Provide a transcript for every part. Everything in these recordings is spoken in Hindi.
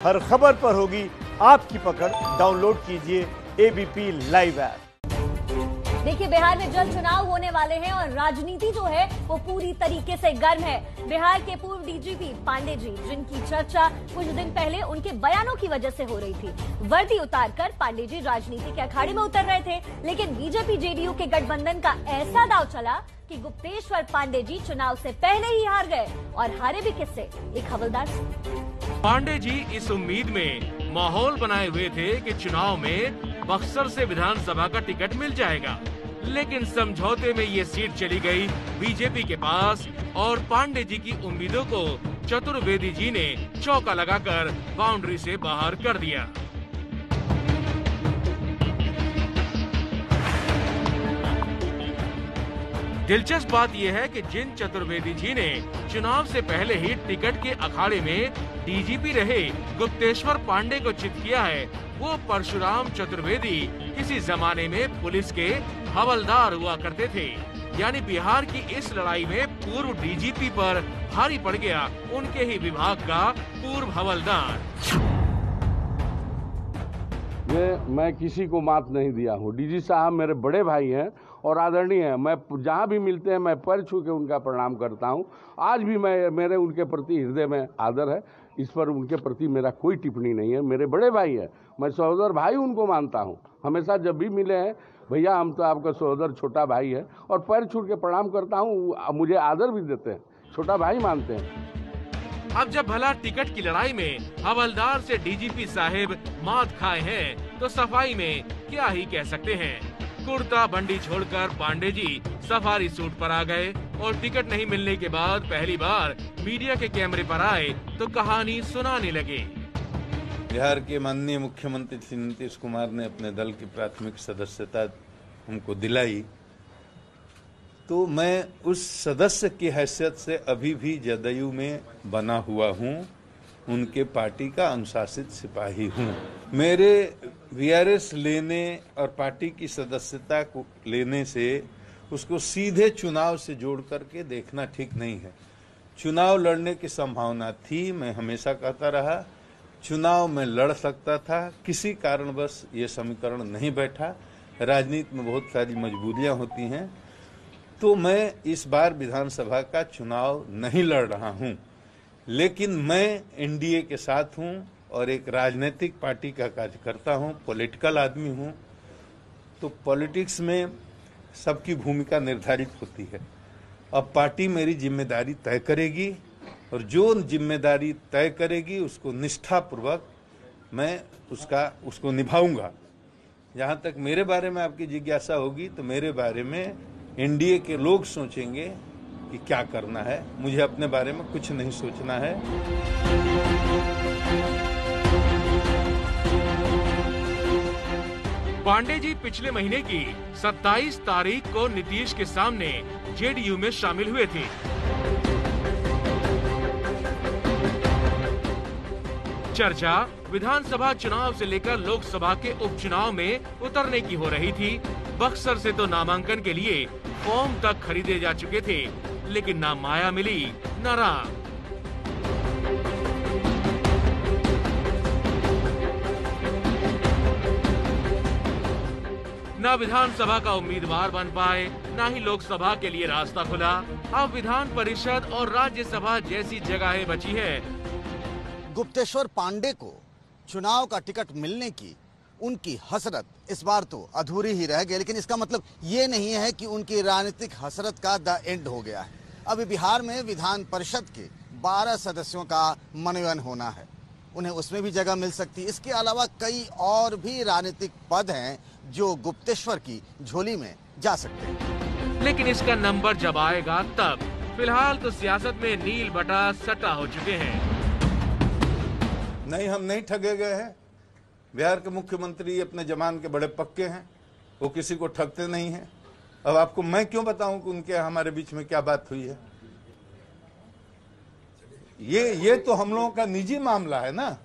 हर खबर पर होगी आपकी पकड़। डाउनलोड कीजिए एबीपी लाइव ऐप। देखिए, बिहार में जल्द चुनाव होने वाले हैं और राजनीति जो है वो पूरी तरीके से गर्म है। बिहार के पूर्व डीजीपी पांडे जी, जिनकी चर्चा कुछ दिन पहले उनके बयानों की वजह से हो रही थी, वर्दी उतारकर पांडे जी राजनीति के अखाड़े में उतर रहे थे। लेकिन बीजेपी जेडीयू के गठबंधन का ऐसा दांव चला कि गुप्तेश्वर पांडे जी चुनाव से पहले ही हार गए, और हारे भी किससे? एक हवलदार से। पांडे जी इस उम्मीद में माहौल बनाए हुए थे कि चुनाव में बक्सर से विधानसभा का टिकट मिल जाएगा, लेकिन समझौते में ये सीट चली गई बीजेपी के पास और पांडे जी की उम्मीदों को चतुर्वेदी जी ने चौका लगाकर बाउंड्री से बाहर कर दिया। दिलचस्प बात यह है कि जिन चतुर्वेदी जी ने चुनाव से पहले ही टिकट के अखाड़े में डीजीपी रहे गुप्तेश्वर पांडे को चित किया है, वो परशुराम चतुर्वेदी किसी जमाने में पुलिस के हवलदार हुआ करते थे। यानी बिहार की इस लड़ाई में पूर्व डीजीपी पर भारी पड़ गया उनके ही विभाग का पूर्व हवलदार। मैं किसी को मात नहीं दिया हूँ। डीजी साहब मेरे बड़े भाई हैं और आदरणीय हैं। मैं जहाँ भी मिलते हैं मैं पैर छू के उनका प्रणाम करता हूँ। आज भी मेरे उनके प्रति हृदय में आदर है। इस पर उनके प्रति मेरा कोई टिप्पणी नहीं है। मेरे बड़े भाई हैं, मैं सहोदर भाई उनको मानता हूँ। हमेशा जब भी मिले हैं, भैया हम तो आपका सहोदर छोटा भाई है, और पैर छू के प्रणाम करता हूँ। मुझे आदर भी देते हैं, छोटा भाई मानते हैं। अब जब भला टिकट की लड़ाई में हवलदार से डीजीपी साहिब मात खाए हैं, तो सफाई में क्या ही कह सकते हैं। कुर्ता बंडी छोड़कर पांडे जी सफारी सूट पर आ गए और टिकट नहीं मिलने के बाद पहली बार मीडिया के कैमरे पर आए तो कहानी सुनाने लगे। बिहार के माननीय मुख्यमंत्री श्री नीतीश कुमार ने अपने दल की प्राथमिक सदस्यता हमको दिलाई, तो मैं उस सदस्य की हैसियत से अभी भी जदयू में बना हुआ हूँ, उनके पार्टी का अनुशासित सिपाही हूँ। मेरे वीआरएस लेने और पार्टी की सदस्यता को लेने से उसको सीधे चुनाव से जोड़ करके देखना ठीक नहीं है। चुनाव लड़ने की संभावना थी, मैं हमेशा कहता रहा चुनाव में लड़ सकता था, किसी कारणवश ये समीकरण नहीं बैठा। राजनीति में बहुत सारी मजबूरियां होती हैं, तो मैं इस बार विधानसभा का चुनाव नहीं लड़ रहा हूं, लेकिन मैं एनडीए के साथ हूं और एक राजनीतिक पार्टी का कार्यकर्ता हूं, पॉलिटिकल आदमी हूं। तो पॉलिटिक्स में सबकी भूमिका निर्धारित होती है। अब पार्टी मेरी जिम्मेदारी तय करेगी और जो जिम्मेदारी तय करेगी उसको निष्ठापूर्वक मैं उसको निभाऊंगा। जहाँ तक मेरे बारे में आपकी जिज्ञासा होगी, तो मेरे बारे में एनडीए के लोग सोचेंगे कि क्या करना है, मुझे अपने बारे में कुछ नहीं सोचना है। पांडे जी पिछले महीने की 27 तारीख को नीतीश के सामने जेडीयू में शामिल हुए थे। चर्चा विधानसभा चुनाव से लेकर लोकसभा के उपचुनाव में उतरने की हो रही थी। बक्सर से तो नामांकन के लिए फॉर्म तक खरीदे जा चुके थे, लेकिन ना माया मिली न राम। न विधानसभा का उम्मीदवार बन पाए, न ही लोकसभा के लिए रास्ता खुला। अब विधान परिषद और राज्यसभा जैसी जगहें बची है। गुप्तेश्वर पांडे को चुनाव का टिकट मिलने की उनकी हसरत इस बार तो अधूरी ही रह गई, लेकिन इसका मतलब ये नहीं है कि उनकी राजनीतिक हसरत का द एंड हो गया है। अभी बिहार में विधान परिषद के 12 सदस्यों का मनोनयन होना है, उन्हें उसमें भी जगह मिल सकती है। इसके अलावा कई और भी राजनीतिक पद हैं जो गुप्तेश्वर की झोली में जा सकते हैं, लेकिन इसका नंबर जब आएगा तब। फिलहाल तो सियासत में नील बटा सटा हो चुके हैं। नहीं, हम नहीं ठगे गए हैं। बिहार के मुख्यमंत्री अपने जमान के बड़े पक्के हैं, वो किसी को ठगते नहीं हैं। अब आपको मैं क्यों बताऊं कि उनके हमारे बीच में क्या बात हुई है। ये तो हम लोगों का निजी मामला है ना।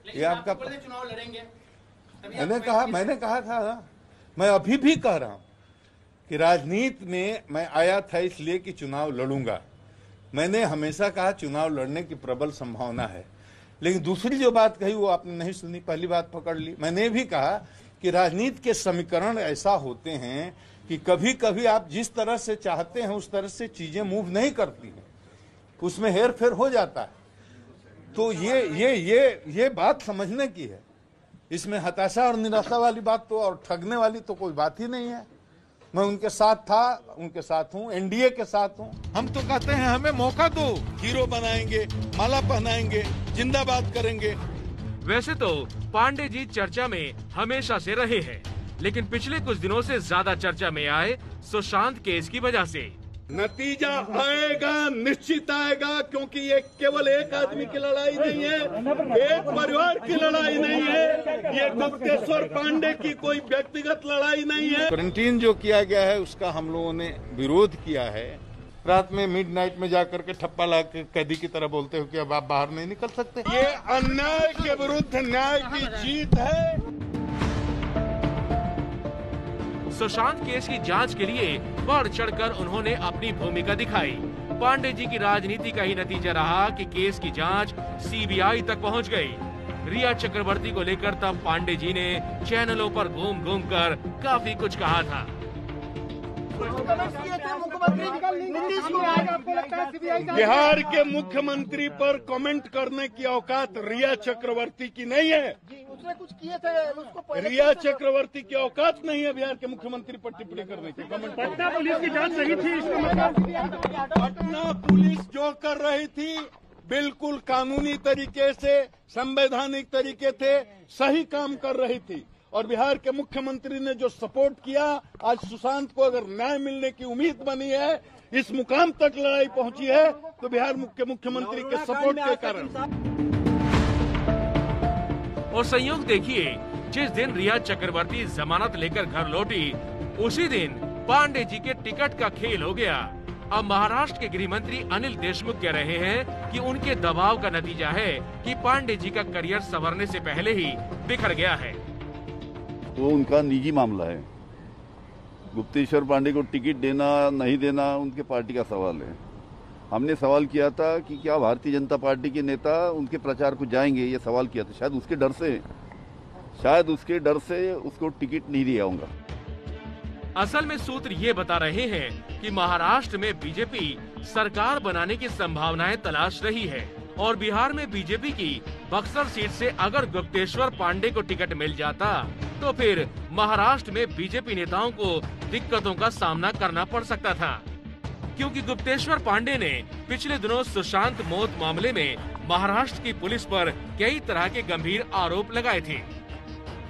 ये आपका चुनाव लड़ेंगे। मैंने कहा था, मैं अभी भी कह रहा हूं कि राजनीति में मैं आया था इसलिए कि चुनाव लड़ूंगा। मैंने हमेशा कहा चुनाव लड़ने की प्रबल संभावना है, लेकिन दूसरी जो बात कही वो आपने नहीं सुनी, पहली बात पकड़ ली। मैंने भी कहा कि राजनीति के समीकरण ऐसा होते हैं कि कभी कभी आप जिस तरह से चाहते हैं उस तरह से चीजें मूव नहीं करती हैं, उसमें हेर फेर हो जाता है। तो ये बात समझने की है। इसमें हताशा और निराशा वाली बात तो और ठगने वाली तो कोई बात ही नहीं है। मैं उनके साथ था, उनके साथ हूँ, एनडीए के साथ हूँ। हम तो कहते हैं हमें मौका दो, हीरो बनाएंगे, माला पहनाएंगे, जिंदाबाद करेंगे। वैसे तो पांडे जी चर्चा में हमेशा से रहे हैं, लेकिन पिछले कुछ दिनों से ज्यादा चर्चा में आए सुशांत केस की वजह से। नतीजा आएगा, निश्चित आएगा, क्योंकि ये केवल एक आदमी की लड़ाई नहीं है, एक परिवार की लड़ाई नहीं है, ये गुप्तेश्वर पांडे की कोई व्यक्तिगत लड़ाई नहीं है। क्वारंटीन जो किया गया है उसका हम लोगों ने विरोध किया है। रात में मिडनाइट में जाकर के ठप्पा ला के कैदी की तरह बोलते हो कि अब आप बाहर नहीं निकल सकते। ये अन्याय के विरुद्ध न्याय की जीत है। सुशांत केस की जांच के लिए बढ़ चढ़कर उन्होंने अपनी भूमिका दिखाई। पांडे जी की राजनीति का ही नतीजा रहा कि केस की जांच सीबीआई तक पहुंच गई। रिया चक्रवर्ती को लेकर तब पांडे जी ने चैनलों पर घूम घूम कर काफी कुछ कहा था। बिहार के मुख्यमंत्री पर कमेंट करने की औकात रिया चक्रवर्ती की नहीं है। उसने कुछ किए थे, रिया चक्रवर्ती की औकात नहीं है बिहार के मुख्यमंत्री पर टिप्पणी करने की। पटना पुलिस की जांच सही थी, इसका मतलब पटना पुलिस जो कर रही थी बिल्कुल कानूनी तरीके से, संवैधानिक तरीके से सही काम कर रही थी। और बिहार के मुख्यमंत्री ने जो सपोर्ट किया, आज सुशांत को अगर न्याय मिलने की उम्मीद बनी है, इस मुकाम तक लड़ाई पहुंची है, तो बिहार के मुख्यमंत्री के सपोर्ट के कारण। और संयोग देखिए, जिस दिन रिया चक्रवर्ती जमानत लेकर घर लौटी, उसी दिन पांडे जी के टिकट का खेल हो गया। अब महाराष्ट्र के गृह मंत्री अनिल देशमुख कह रहे हैं कि उनके दबाव का नतीजा है कि पांडे जी का करियर संवरने से पहले ही बिखर गया है। वो उनका निजी मामला है। गुप्तेश्वर पांडे को टिकट देना नहीं देना उनके पार्टी का सवाल है। हमने सवाल किया था कि क्या भारतीय जनता पार्टी के नेता उनके प्रचार को जाएंगे, ये सवाल किया था। शायद उसके डर से उसको टिकट नहीं दिया होगा। असल में सूत्र ये बता रहे हैं कि महाराष्ट्र में बीजेपी सरकार बनाने की संभावनाएं तलाश रही है और बिहार में बीजेपी की बक्सर सीट से अगर गुप्तेश्वर पांडे को टिकट मिल जाता तो फिर महाराष्ट्र में बीजेपी नेताओं को दिक्कतों का सामना करना पड़ सकता था, क्योंकि गुप्तेश्वर पांडे ने पिछले दिनों सुशांत मौत मामले में महाराष्ट्र की पुलिस पर कई तरह के गंभीर आरोप लगाए थे।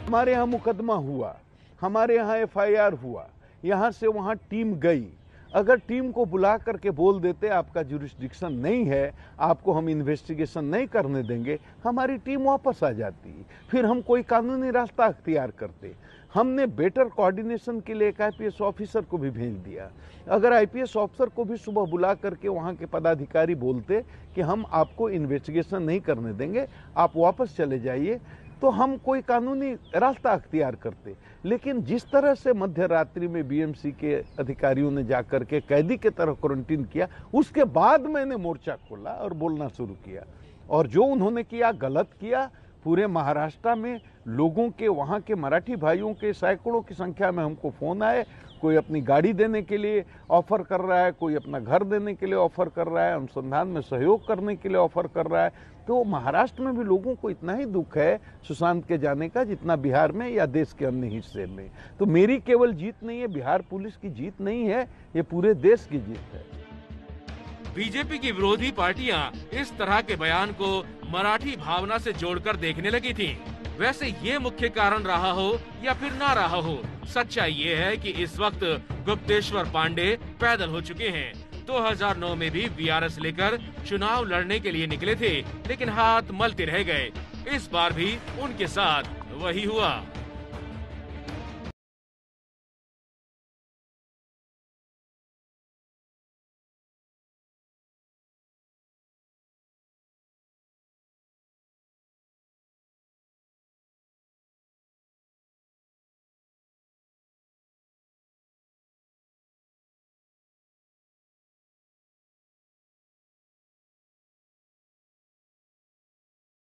हमारे यहाँ मुकदमा हुआ, हमारे यहाँ एफआईआर हुआ, यहाँ से वहाँ टीम गई। अगर टीम को बुला करके बोल देते आपका जुरिस्डिक्शन नहीं है, आपको हम इन्वेस्टिगेशन नहीं करने देंगे, हमारी टीम वापस आ जाती, फिर हम कोई कानूनी रास्ता अख्तियार करते। हमने बेटर कोऑर्डिनेशन के लिए एक आईपीएस ऑफिसर को भी भेज दिया। अगर आईपीएस ऑफिसर को भी सुबह बुला करके वहाँ के पदाधिकारी बोलते कि हम आपको इन्वेस्टिगेशन नहीं करने देंगे, आप वापस चले जाइए, तो हम कोई कानूनी रास्ता अख्तियार करते। लेकिन जिस तरह से मध्य रात्रि में बीएमसी के अधिकारियों ने जाकर के कैदी के तरह क्वारंटीन किया, उसके बाद मैंने मोर्चा खोला और बोलना शुरू किया। और जो उन्होंने किया गलत किया। पूरे महाराष्ट्र में लोगों के, वहाँ के मराठी भाइयों के सैकड़ों की संख्या में हमको फोन आए। कोई अपनी गाड़ी देने के लिए ऑफर कर रहा है, कोई अपना घर देने के लिए ऑफर कर रहा है, अनुसंधान में सहयोग करने के लिए ऑफर कर रहा है। तो महाराष्ट्र में भी लोगों को इतना ही दुख है सुशांत के जाने का जितना बिहार में या देश के अन्य हिस्से में। तो मेरी केवल जीत नहीं है, बिहार पुलिस की जीत नहीं है, ये पूरे देश की जीत है। बीजेपी की विरोधी पार्टियां इस तरह के बयान को मराठी भावना से जोड़कर देखने लगी थीं। वैसे ये मुख्य कारण रहा हो या फिर ना रहा हो, सच्चाई ये है कि इस वक्त गुप्तेश्वर पांडे पैदल हो चुके हैं। 2009 में भी वीआरएस लेकर चुनाव लड़ने के लिए निकले थे, लेकिन हाथ मलते रह गए। इस बार भी उनके साथ वही हुआ।